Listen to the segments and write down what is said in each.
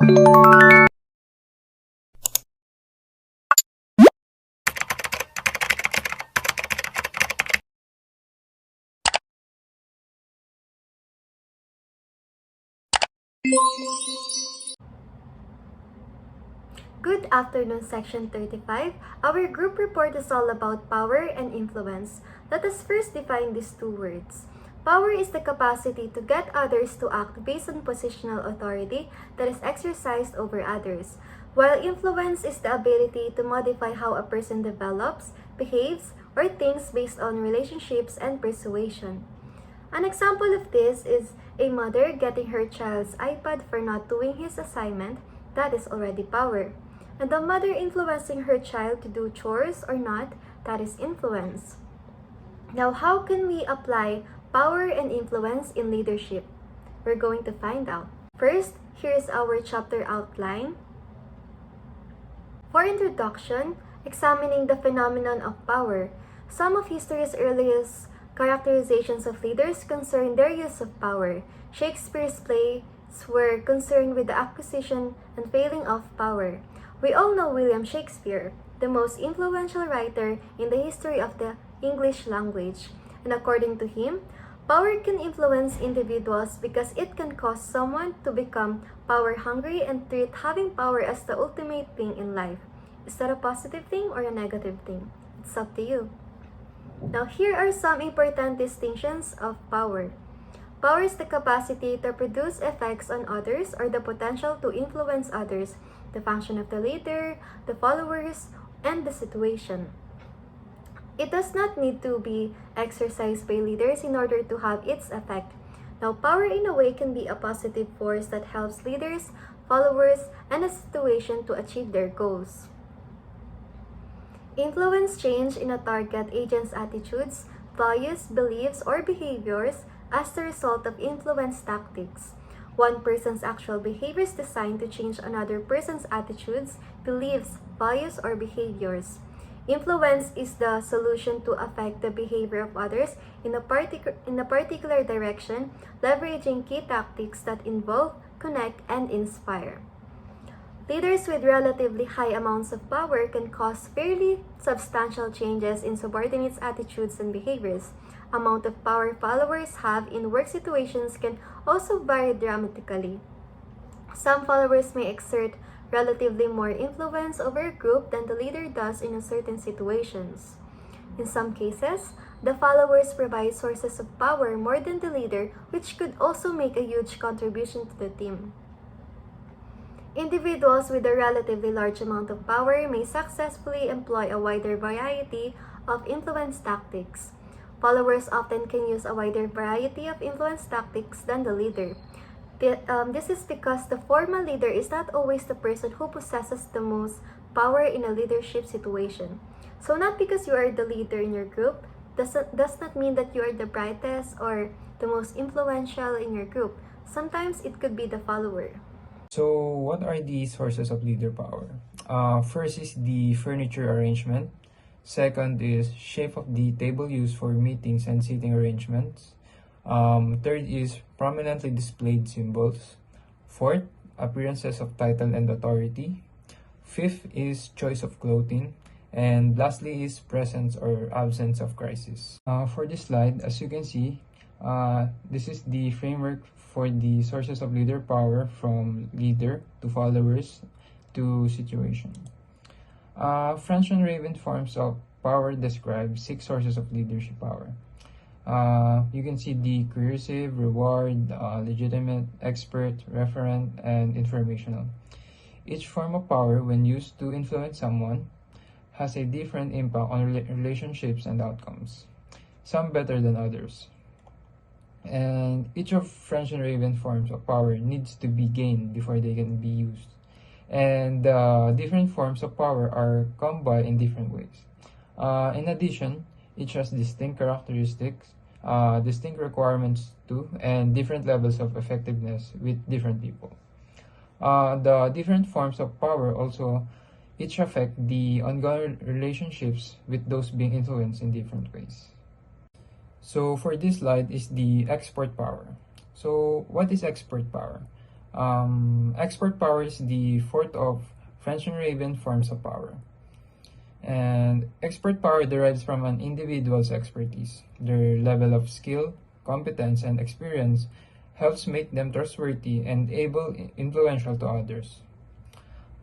Good afternoon, Section 35. Our group report is all about power and influence. Let us first define these two words. Power is the capacity to get others to act based on positional authority that is exercised over others, while influence is the ability to modify how a person develops, behaves, or thinks based on relationships and persuasion. An example of this is a mother getting her child's iPad for not doing his assignment. That is already power. And the mother influencing her child to do chores or not, that is influence. Now, how can we apply power and influence in leadership? We're going to find out. First, here's our chapter outline. For introduction, examining the phenomenon of power. Some of history's earliest characterizations of leaders concern their use of power. Shakespeare's plays were concerned with the acquisition and failing of power. We all know William Shakespeare, the most influential writer in the history of the English language. And according to him, power can influence individuals because it can cause someone to become power-hungry and treat having power as the ultimate thing in life. Is that a positive thing or a negative thing? It's up to you. Now, here are some important distinctions of power. Power is the capacity to produce effects on others or the potential to influence others, the function of the leader, the followers, and the situation. It does not need to be exercised by leaders in order to have its effect. Now, power in a way can be a positive force that helps leaders, followers, and a situation to achieve their goals. Influence change in a target agent's attitudes, values, beliefs, or behaviors as the result of influence tactics. One person's actual behavior is designed to change another person's attitudes, beliefs, values, or behaviors. Influence is the solution to affect the behavior of others in a particular direction, leveraging key tactics that involve, connect, and inspire. Leaders with relatively high amounts of power can cause fairly substantial changes in subordinates' attitudes and behaviors. Amount of power followers have in work situations can also vary dramatically. Some followers may exert relatively more influence over a group than the leader does in certain situations. In some cases, the followers provide sources of power more than the leader, which could also make a huge contribution to the team. Individuals with a relatively large amount of power may successfully employ a wider variety of influence tactics. Followers often can use a wider variety of influence tactics than the leader. This is because the formal leader is not always the person who possesses the most power in a leadership situation. So not because you are the leader in your group, does not mean that you are the brightest or the most influential in your group. Sometimes it could be the follower. So what are the sources of leader power? First is the furniture arrangement. Second is shape of the table used for meetings and seating arrangements. Third is prominently displayed symbols. Fourth, appearances of title and authority. Fifth is choice of clothing. And lastly is presence or absence of crisis. For this slide, as you can see, this is the framework for the sources of leader power from leader to followers to situation. French and Raven forms of power describe 6 sources of leadership power. You can see the coercive, reward, legitimate, expert, referent, and informational. Each form of power, when used to influence someone, has a different impact on relationships and outcomes, some better than others. And each of French and Raven forms of power needs to be gained before they can be used. And different forms of power are come by in different ways. In addition, each has distinct characteristics, distinct requirements too, and different levels of effectiveness with different people. The different forms of power also each affect the ongoing relationships with those being influenced in different ways. So for this slide is the expert power. So what is expert power? Expert power is the fourth of French and Raven forms of power. And expert power derives from an individual's expertise. Their level of skill, competence, and experience helps make them trustworthy and influential to others.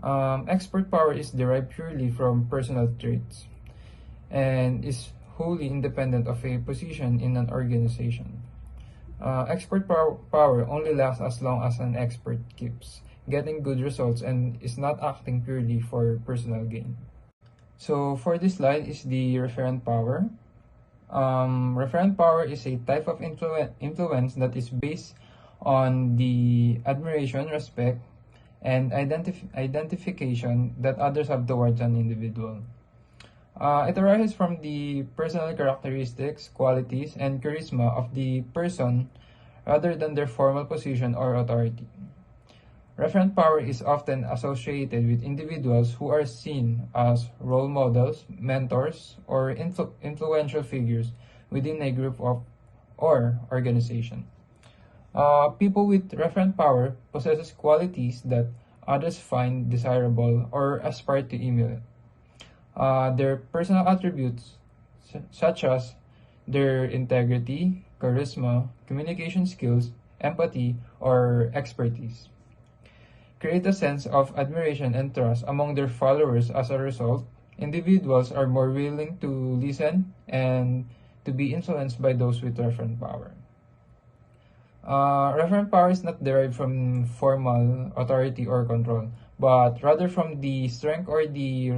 Expert power is derived purely from personal traits and is wholly independent of a position in an organization. Expert power only lasts as long as an expert keeps getting good results and is not acting purely for personal gain. So for this slide is the referent power. Referent power is a type of influence that is based on the admiration, respect, and identification that others have towards an individual. It arises from the personal characteristics, qualities, and charisma of the person rather than their formal position or authority. Referent power is often associated with individuals who are seen as role models, mentors, or influential figures within a group or organization. People with referent power possesses qualities that others find desirable or aspire to emulate. Their personal attributes, such as their integrity, charisma, communication skills, empathy, or expertise, create a sense of admiration and trust among their followers. As a result, individuals are more willing to listen and to be influenced by those with referent power. Referent power is not derived from formal authority or control, but rather from the strength or the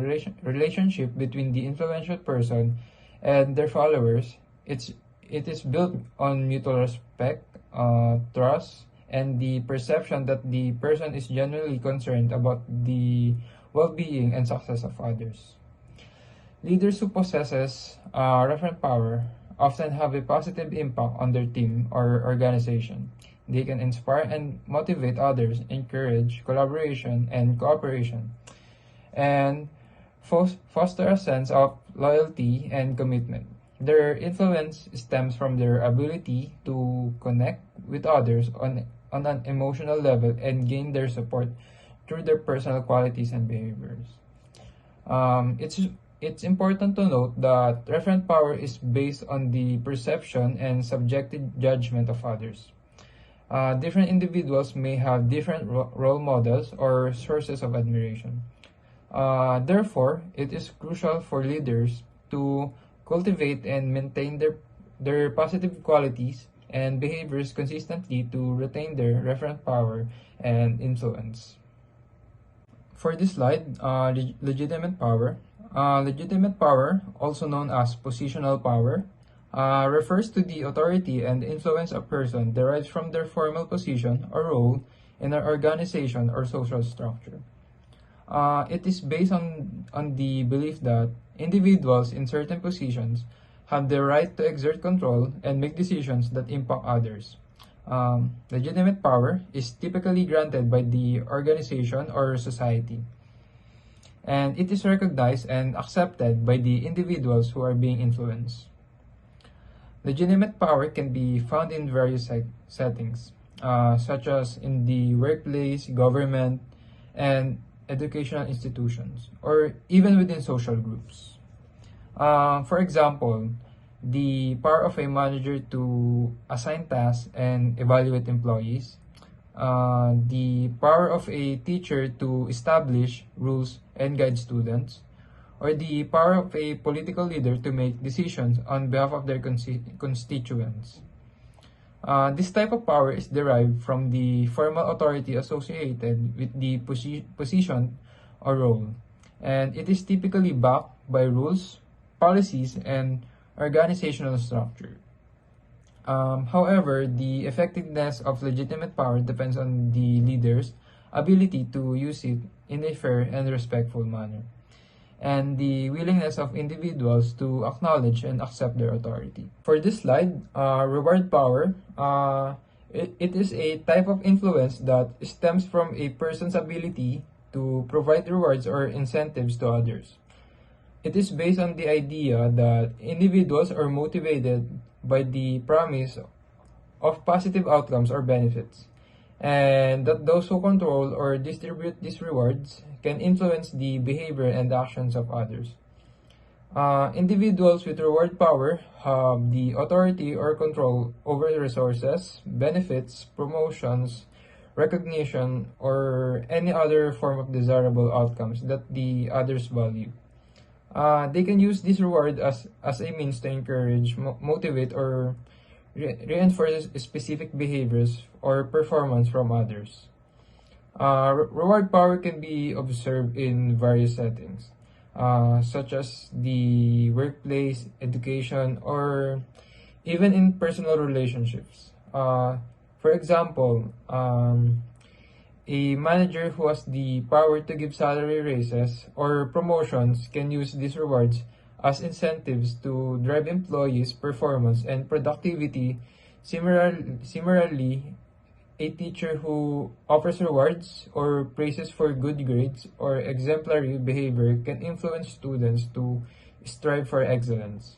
relationship between the influential person and their followers. It is built on mutual respect, trust, and the perception that the person is genuinely concerned about the well-being and success of others. Leaders who possesses referent power often have a positive impact on their team or organization. They can inspire and motivate others, encourage collaboration and cooperation, and foster a sense of loyalty and commitment. Their influence stems from their ability to connect with others on an emotional level and gain their support through their personal qualities and behaviors. It's important to note that referent power is based on the perception and subjective judgment of others. Different individuals may have different role models or sources of admiration. Therefore, it is crucial for leaders to cultivate and maintain their positive qualities and behaviors consistently to retain their referent power and influence. For this slide, legitimate power. Legitimate power, also known as positional power, refers to the authority and influence a person derives from their formal position or role in an organization or social structure. It is based on the belief that individuals in certain positions have the right to exert control and make decisions that impact others. Legitimate power is typically granted by the organization or society, and it is recognized and accepted by the individuals who are being influenced. Legitimate power can be found in various settings, such as in the workplace, government, and educational institutions, or even within social groups. For example, the power of a manager to assign tasks and evaluate employees, the power of a teacher to establish rules and guide students, or the power of a political leader to make decisions on behalf of their constituents. This type of power is derived from the formal authority associated with the position or role, and it is typically backed by rules, policies, and organizational structure. However, the effectiveness of legitimate power depends on the leader's ability to use it in a fair and respectful manner, and the willingness of individuals to acknowledge and accept their authority. For this slide, reward power, it is a type of influence that stems from a person's ability to provide rewards or incentives to others. It is based on the idea that individuals are motivated by the promise of positive outcomes or benefits, and that those who control or distribute these rewards can influence the behavior and actions of others. Individuals with reward power have the authority or control over resources, benefits, promotions, recognition, or any other form of desirable outcomes that the others value. They can use this reward as a means to encourage, motivate, or reinforce specific behaviors or performance from others. Reward power can be observed in various settings, such as the workplace, education, or even in personal relationships. For example, a manager who has the power to give salary raises or promotions can use these rewards as incentives to drive employees' performance and productivity. Similarly, a teacher who offers rewards or praises for good grades or exemplary behavior can influence students to strive for excellence.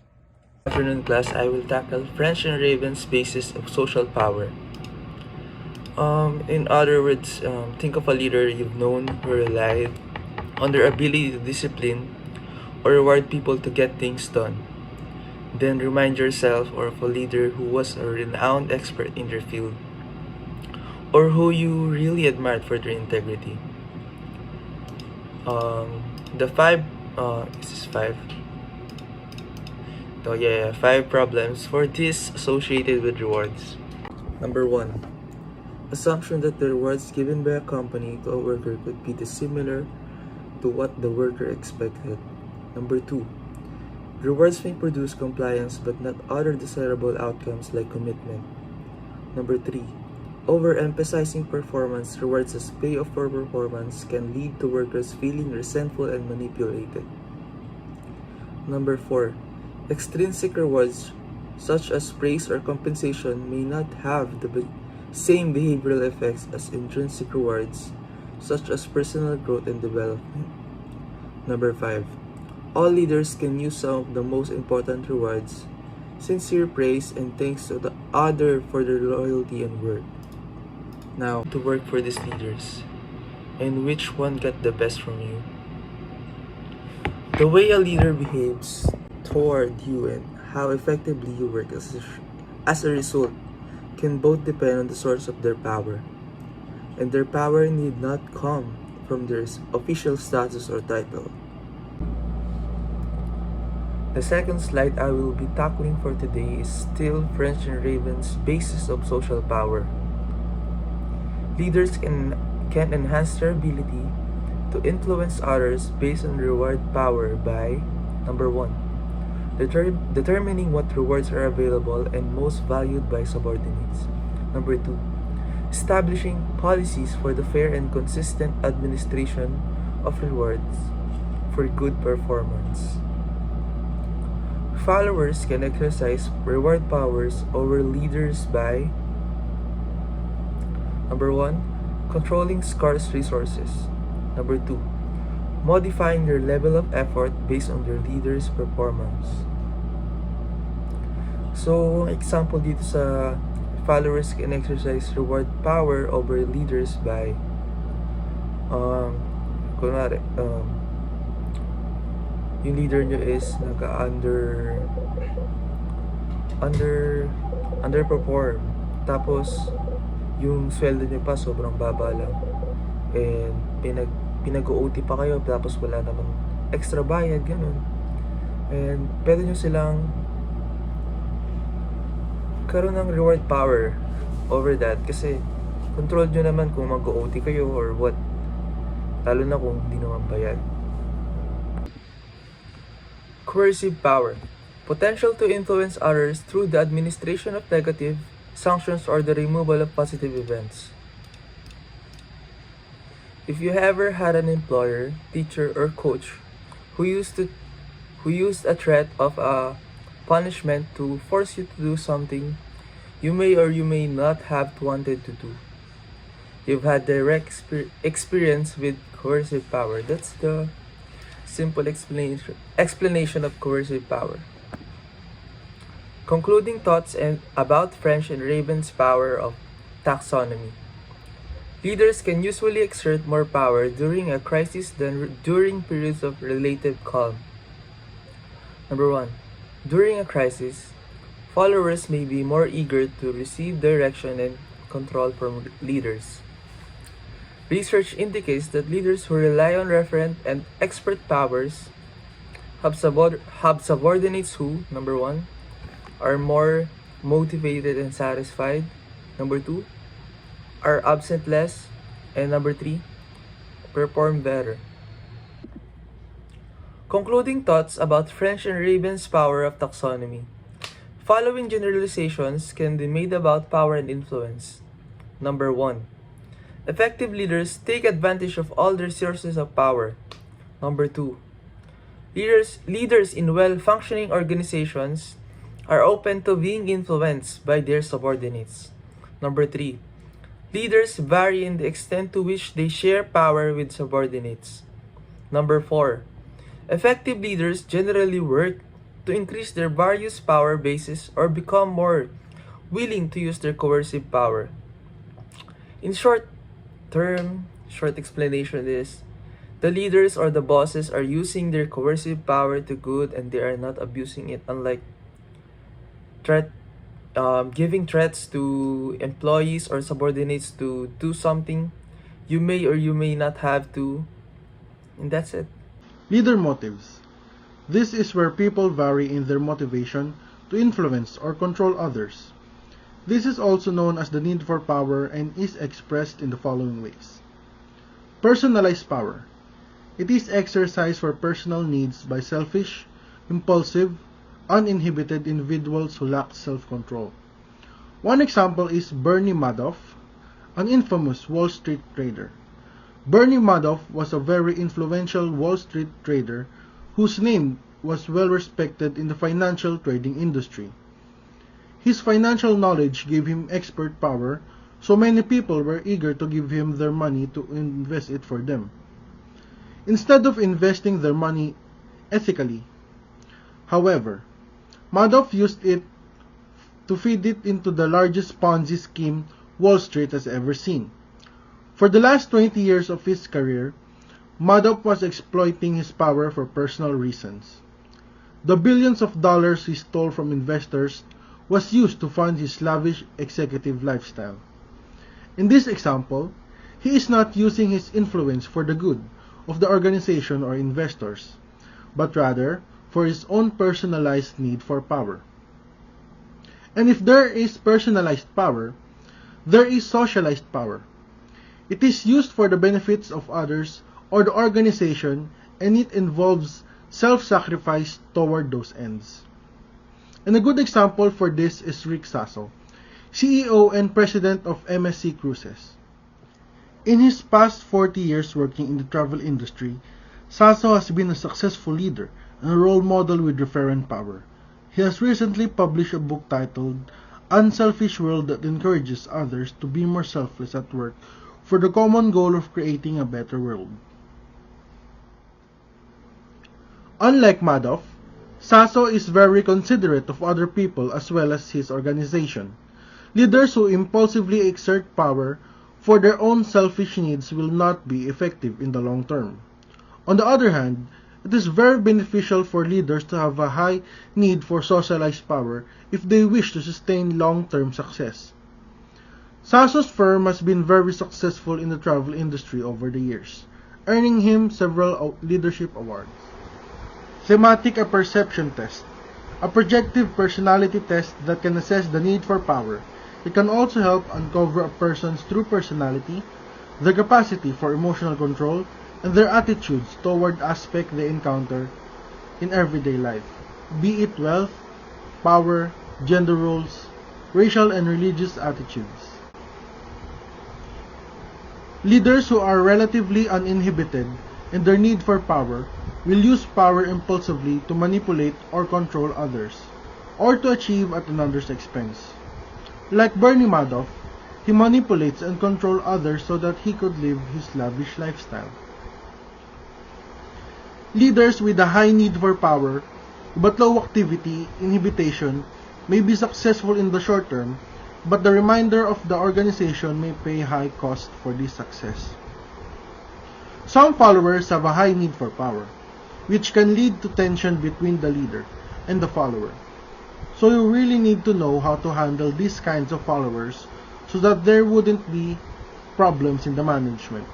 Afternoon class, I will tackle French and Raven's basis of social power. In other words, think of a leader you've known who relied on their ability to discipline or reward people to get things done. Then remind yourself of a leader who was a renowned expert in their field or who you really admired for their integrity. The five, is this five? Oh yeah, 5 problems for this associated with rewards. Number 1. Assumption that the rewards given by a company to a worker could be dissimilar to what the worker expected. Number 2. Rewards may produce compliance but not other desirable outcomes like commitment. Number 3. Overemphasizing performance rewards as payoff for performance can lead to workers feeling resentful and manipulated. Number 4. Extrinsic rewards such as praise or compensation may not have the same behavioral effects as intrinsic rewards such as personal growth and development. Number 5. All leaders can use some of the most important rewards, sincere praise and thanks to the other for their loyalty and work. Now, to work for these leaders, and which one got the best from you? The way a leader behaves toward you and how effectively you work as a result can both depend on the source of their power, and their power need not come from their official status or title. The second slide I will be tackling for today is still French and Raven's basis of social power. Leaders can enhance their ability to influence others based on reward power by number 1. Determining what rewards are available and most valued by subordinates. Number 2. Establishing policies for the fair and consistent administration of rewards for good performance. Followers can exercise reward powers over leaders by number 1. Controlling scarce resources. Number 2. Modifying their level of effort based on their leader's performance. So, example dito sa followers can exercise reward power over leaders by kunwari, yung leader nyo is underperform, tapos yung sweldo nyo pa sobrang baba lang, and pinag-OT pa kayo tapos wala namang extra bayad, ganun. And pwede nyo silang karoon ng reward power over that kasi control nyo naman kung mag-OT kayo or what, lalo na kung hindi naman bayad. Coercive power. Potential to influence others through the administration of negative sanctions or the removal of positive events. If you ever had an employer, teacher, or coach who used a threat of a punishment to force you to do something you may or you may not have wanted to do, you've had direct experience with coercive power. That's the simple explanation of coercive power. Concluding thoughts about French and Raven's power of taxonomy. Leaders can usually exert more power during a crisis than during periods of relative calm. Number 1. During a crisis, followers may be more eager to receive direction and control from leaders. Research indicates that leaders who rely on referent and expert powers have subordinates who, number 1, are more motivated and satisfied, number 2, are absent less, and number 3, perform better. Concluding thoughts about French and Raven's power of taxonomy. Following generalizations can be made about power and influence. Number 1. Effective leaders take advantage of all their sources of power. Number 2. Leaders in well-functioning organizations are open to being influenced by their subordinates. Number 3. Leaders vary in the extent to which they share power with subordinates. Number 4. Effective leaders generally work to increase their various power bases or become more willing to use their coercive power. In short explanation is, the leaders or the bosses are using their coercive power to good and they are not abusing it, unlike giving threats to employees or subordinates to do something you may or you may not have to, and that's it. Leader motives. This is where people vary in their motivation to influence or control others. This is also known as the need for power and is expressed in the following ways. Personalized power. It is exercised for personal needs by selfish, impulsive, uninhibited individuals who lack self-control. One example is Bernie Madoff, an infamous Wall Street trader. Bernie Madoff was a very influential Wall Street trader whose name was well respected in the financial trading industry. His financial knowledge gave him expert power, so many people were eager to give him their money to invest it for them, instead of investing their money ethically. However, Madoff used it to feed it into the largest Ponzi scheme Wall Street has ever seen. For the last 20 years of his career, Madoff was exploiting his power for personal reasons. The billions of dollars he stole from investors was used to fund his lavish executive lifestyle. In this example, he is not using his influence for the good of the organization or investors, but rather for his own personalized need for power. And if there is personalized power, there is socialized power. It is used for the benefits of others or the organization, and it involves self-sacrifice toward those ends. And a good example for this is Rick Sasso, CEO and President of MSC Cruises. In his past 40 years working in the travel industry, Sasso has been a successful leader and a role model with referent power. He has recently published a book titled Unselfish World that encourages others to be more selfless at work for the common goal of creating a better world. Unlike Madoff, Sasso is very considerate of other people as well as his organization. Leaders who impulsively exert power for their own selfish needs will not be effective in the long term. On the other hand, it is very beneficial for leaders to have a high need for socialized power if they wish to sustain long-term success. Sasso's firm has been very successful in the travel industry over the years, earning him several leadership awards. Thematic Perception Test, a projective personality test that can assess the need for power. It can also help uncover a person's true personality, their capacity for emotional control, and their attitudes toward aspects they encounter in everyday life, be it wealth, power, gender roles, racial and religious attitudes. Leaders who are relatively uninhibited in their need for power will use power impulsively to manipulate or control others, or to achieve at another's expense. Like Bernie Madoff, he manipulates and controls others so that he could live his lavish lifestyle. Leaders with a high need for power but low activity inhibition may be successful in the short term, but the remainder of the organization may pay high cost for this success. Some followers have a high need for power, which can lead to tension between the leader and the follower. So you really need to know how to handle these kinds of followers so that there wouldn't be problems in the management.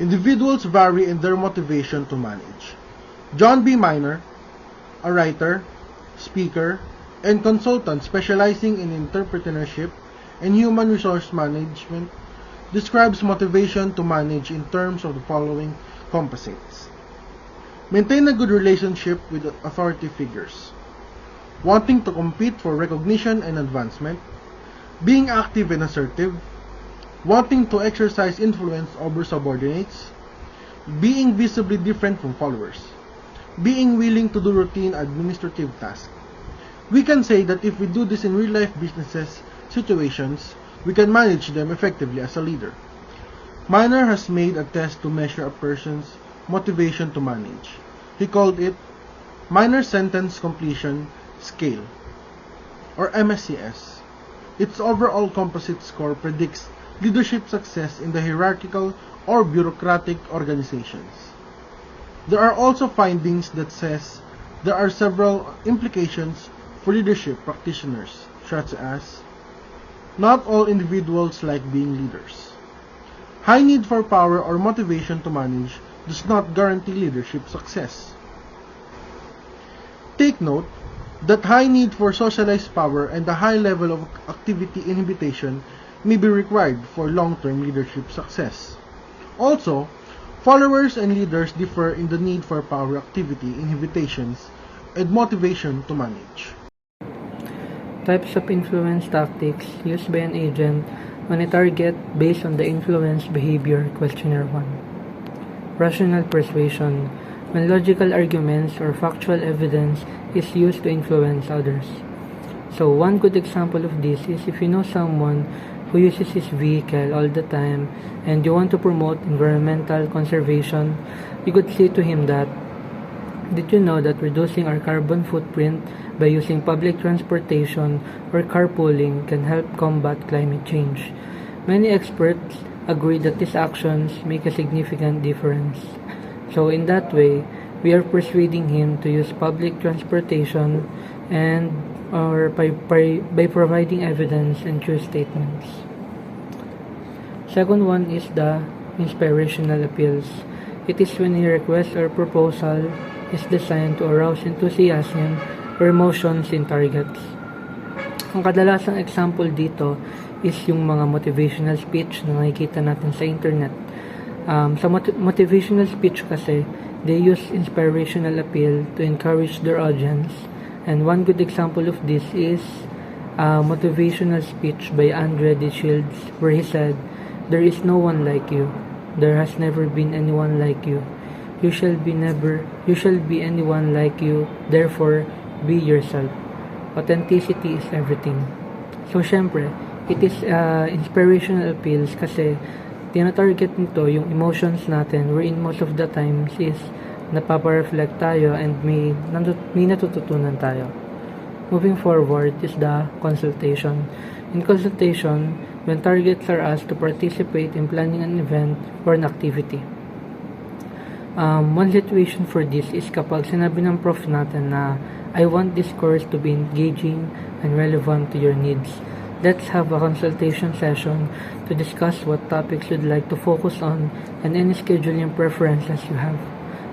Individuals vary in their motivation to manage. John B. Miner, a writer, speaker, and consultant specializing in entrepreneurship and human resource management, describes motivation to manage in terms of the following composites. Maintain a good relationship with authority figures. Wanting to compete for recognition and advancement. Being active and assertive. Wanting to exercise influence over subordinates. Being visibly different from followers. Being willing to do routine administrative tasks. We can say that if we do this in real-life businesses situations, we can manage them effectively as a leader. Miner has made a test to measure a person's motivation to manage. He called it Miner Sentence Completion Scale, or MSCS. Its overall composite score predicts leadership success in the hierarchical or bureaucratic organizations. There are also findings that says there are several implications for leadership practitioners, such as not all individuals like being leaders. High need for power or motivation to manage does not guarantee leadership success. Take note that high need for socialized power and a high level of activity inhibition may be required for long-term leadership success. Also, followers and leaders differ in the need for power, activity inhibitations, and motivation to manage. Types of influence tactics used by an agent on a target based on the influence behavior questionnaire 1. Rational persuasion, when logical arguments or factual evidence is used to influence others. So one good example of this is if you know someone who uses his vehicle all the time and you want to promote environmental conservation, you could say to him that, did you know that reducing our carbon footprint by using public transportation or carpooling can help combat climate change? Many experts agree that these actions make a significant difference. So in that way, we are persuading him to use public transportation and or by providing evidence and true statements. Second one is the inspirational appeals. It is when a request or proposal is designed to arouse enthusiasm or emotions in targets. Ang kadalasang example dito is yung mga motivational speech na nakikita natin sa internet. Sa motivational speech kasi, they use inspirational appeal to encourage their audience. And one good example of this is a motivational speech by Andre de Shields where he said, "There is no one like you. There has never been anyone like you. You shall be anyone like you, therefore, be yourself. Authenticity is everything." So, syempre, it is inspirational appeals kasi tina-target nito yung emotions natin wherein most of the times is napapa-reflect tayo and may natututunan tayo. Moving forward is the consultation. In consultation, when targets are asked to participate in planning an event or an activity. One situation for this is kapag sinabi ng prof natin na I want this course to be engaging and relevant to your needs. Let's have a consultation session to discuss what topics you'd like to focus on and any scheduling preferences you have.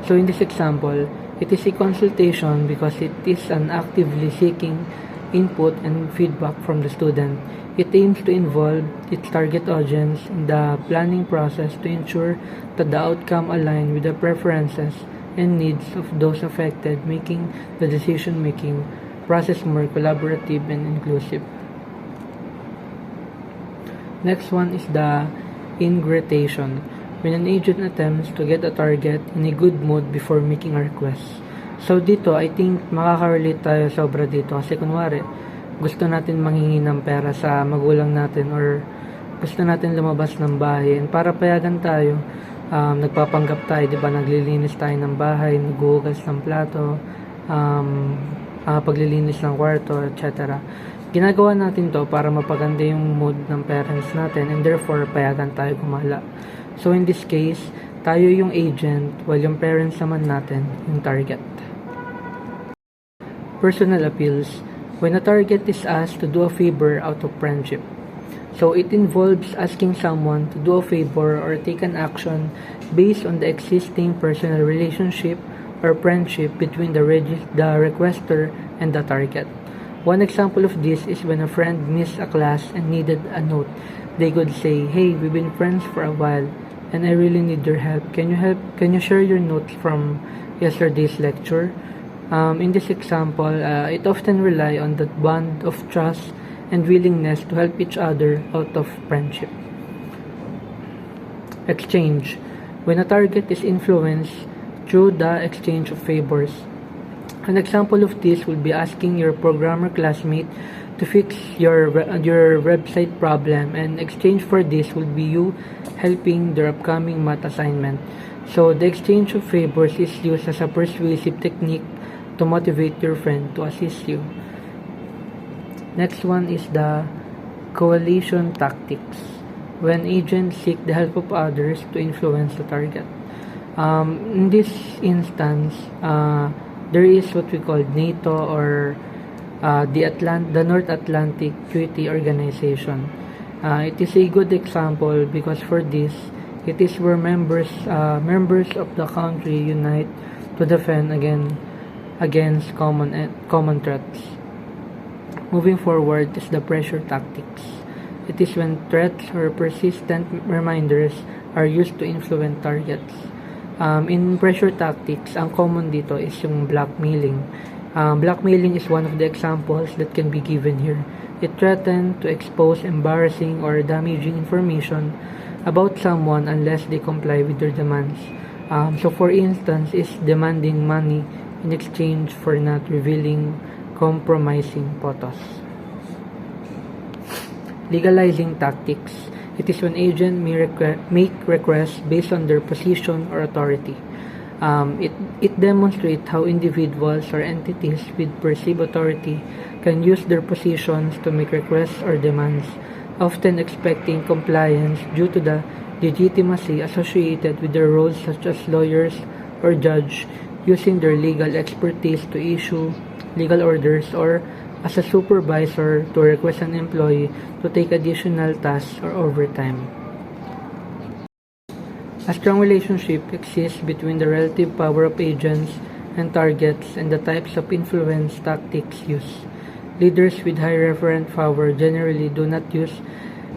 So in this example, it is a consultation because it is an actively seeking input and feedback from the student. It aims to involve its target audience in the planning process to ensure that the outcome align with the preferences and needs of those affected, making the decision-making process more collaborative and inclusive. Next one is the ingrattation, when an agent attempts to get a target in a good mood before making a request. So dito, I think makaka-relate tayo sobra dito kasi kunwari, gusto natin manghingi ng pera sa magulang natin or gusto natin lumabas ng bahay and para payagan tayo, nagpapanggap tayo, di ba? Naglilinis tayo ng bahay, naghuhugas ng plato, paglilinis ng kwarto, etc. Ginagawa natin to para mapaganda yung mood ng parents natin and therefore payagan tayo gumala. So in this case, tayo yung agent while yung parents naman natin yung target. Personal appeals. When a target is asked to do a favor out of friendship. So it involves asking someone to do a favor or take an action based on the existing personal relationship or friendship between the requester and the target. One example of this is when a friend missed a class and needed a note. They could say, "Hey, we've been friends for a while and I really need your help. Can you share your notes from yesterday's lecture?" In this example, it often rely on the bond of trust and willingness to help each other out of friendship. Exchange. When a target is influenced through the exchange of favors. An example of this would be asking your programmer classmate to fix your website problem, and exchange for this would be you helping their upcoming math assignment. So the exchange of favors is used as a persuasive technique to motivate your friend to assist you. Next one is the coalition tactics. When agents seek the help of others to influence the target. In this instance, there is what we call NATO or the North Atlantic Treaty Organization. It is a good example because for this, it is where members of the country unite to defend against common threats. Moving forward is the pressure tactics. It is when threats or persistent reminders are used to influence targets. In pressure tactics, ang common dito is yung blackmailing. Blackmailing is one of the examples that can be given here. It threatens to expose embarrassing or damaging information about someone unless they comply with their demands. So for instance, is demanding money in exchange for not revealing compromising photos. Legalizing tactics. It is when agents make requests based on their position or authority. It demonstrates how individuals or entities with perceived authority can use their positions to make requests or demands, often expecting compliance due to the legitimacy associated with their roles such as lawyers or judge, using their legal expertise to issue legal orders, or as a supervisor to request an employee to take additional tasks or overtime. A strong relationship exists between the relative power of agents and targets and the types of influence tactics used. Leaders with high referent power generally do not use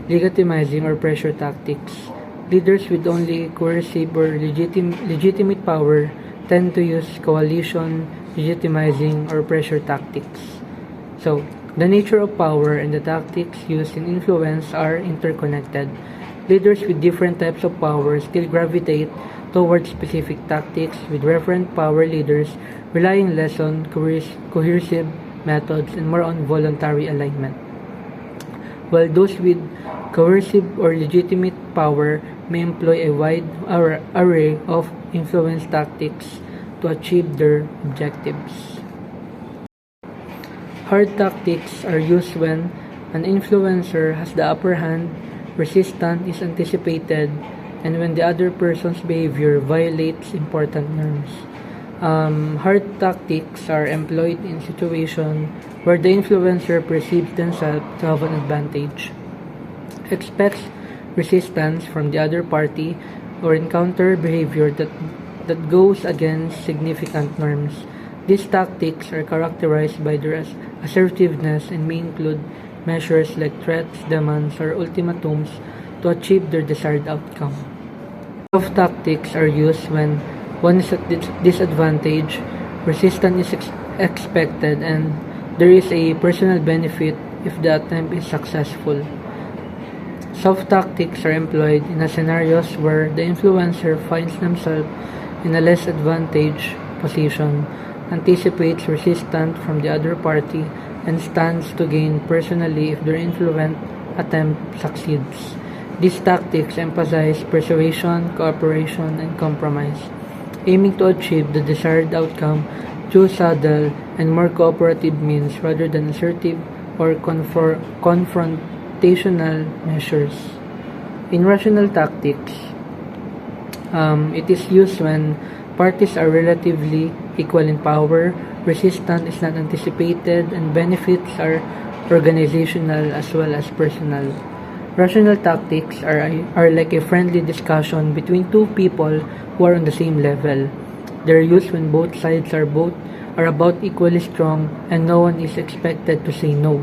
legitimizing or pressure tactics. Leaders with only coercive or legitimate power tend to use coalition, legitimizing, or pressure tactics. So, the nature of power and the tactics used in influence are interconnected. Leaders with different types of power still gravitate towards specific tactics, with referent power leaders relying less on coercive methods and more on voluntary alignment. While those with coercive or legitimate power may employ a wide array of influence tactics to achieve their objectives. Hard tactics are used when an influencer has the upper hand, resistance is anticipated, and when the other person's behavior violates important norms. Hard tactics are employed in situations where the influencer perceives themselves to have an advantage, expects resistance from the other party, or encounter behavior that goes against significant norms. These tactics are characterized by their assertiveness and may include measures like threats, demands, or ultimatums to achieve their desired outcome. Soft tactics are used when one is at disadvantage, resistance is expected, and there is a personal benefit if the attempt is successful. Soft tactics are employed in scenarios where the influencer finds themselves in a less advantaged position, anticipates resistance from the other party, and stands to gain personally if their influence attempt succeeds. These tactics emphasize persuasion, cooperation, and compromise, aiming to achieve the desired outcome through subtle and more cooperative means rather than assertive or confrontational measures. In rational tactics, it is used when parties are relatively equal in power, resistance is not anticipated, and benefits are organizational as well as personal. Rational tactics are like a friendly discussion between two people who are on the same level. They're used when both sides are about equally strong and no one is expected to say no.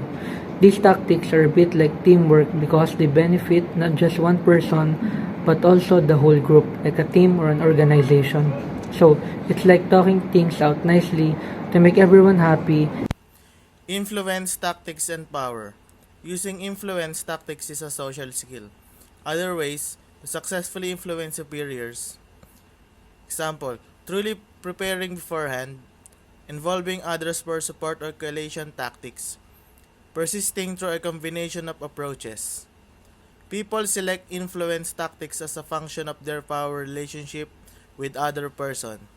These tactics are a bit like teamwork because they benefit not just one person but also the whole group, like a team or an organization. So, it's like talking things out nicely to make everyone happy. Influence, tactics, and power. Using influence tactics is a social skill. Other ways to successfully influence superiors. Example, truly preparing beforehand, involving others for support or coalition tactics, persisting through a combination of approaches. People select influence tactics as a function of their power relationship with other person.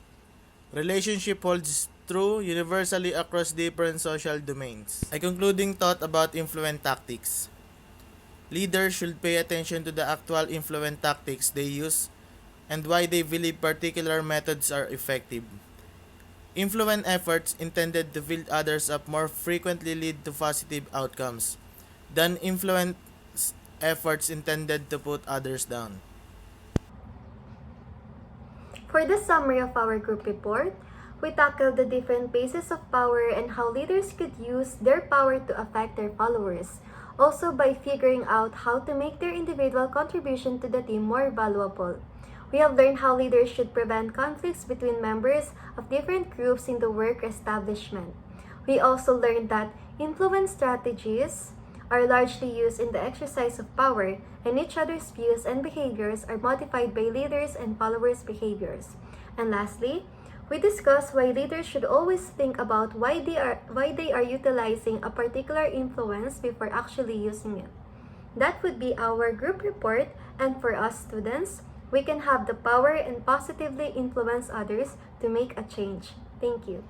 Relationship holds true universally across different social domains. A concluding thought about influence tactics. Leaders should pay attention to the actual influence tactics they use and why they believe particular methods are effective. Influence efforts intended to build others up more frequently lead to positive outcomes than influence efforts intended to put others down. For the summary of our group report, we tackled the different bases of power and how leaders could use their power to affect their followers, also by figuring out how to make their individual contribution to the team more valuable. We have learned how leaders should prevent conflicts between members of different groups in the work establishment. We also learned that influence strategies are largely used in the exercise of power, and each other's views and behaviors are modified by leaders and followers' behaviors. And lastly, we discussed why leaders should always think about why they are utilizing a particular influence before actually using it. That would be our group report, and for us students, we can have the power and positively influence others to make a change. Thank you.